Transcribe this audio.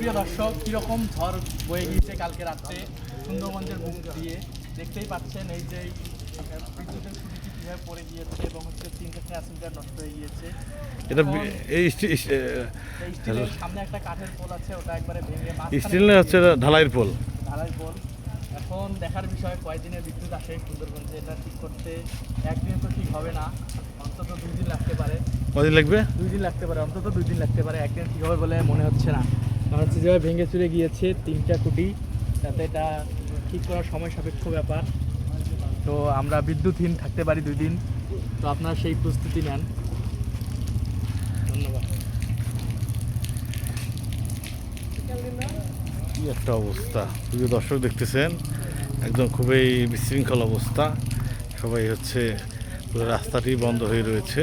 প্রিয় দর্শক, কীরকম ঝড় বয়ে গিয়েছে কালকে রাত্রে সুন্দরবনের বুক দিয়ে দেখতেই পাচ্ছেন। এই যে বিদ্যুতের খুঁটিটি কীভাবে পড়ে গিয়েছে এবং হচ্ছে 3টা ট্রান্সমিটার নষ্ট হয়ে গিয়েছে। এটা এই স্টিলের সামনে একটা কাঠের পোল আছে, ওটা একবারে ভেঙে স্টিল না হচ্ছে ঢালাইয়ের পোল। ঢালাই পোল। এখন দেখার বিষয় কয়দিনের বিদ্যুৎ আসে সুন্দরবনকে, এটা ঠিক করতে একদিন তো ঠিক হবে না, অন্তত 2 দিন লাগতে পারে। কদিন লাগবে? 2 দিন লাগতে পারে, অন্তত 2 দিন লাগতে পারে। একদিন ঠিক হবে বলে মনে হচ্ছে না, কারণ হচ্ছে যেভাবে ভেঙে চুরে গিয়েছে 3টা খুঁটি, তাতে এটা ঠিক করার সময় সাপেক্ষ ব্যাপার। তো আমরা বিদ্যুৎহীন থাকতে পারি 2 দিন, তো আপনারা সেই প্রস্তুতি নেন। ধন্যবাদ। কি একটা অবস্থা, প্রিয় দর্শক দেখতেছেন, একদম খুবই বিশৃঙ্খল অবস্থা। সবাই হচ্ছে পুরো রাস্তাটি বন্ধ হয়ে রয়েছে।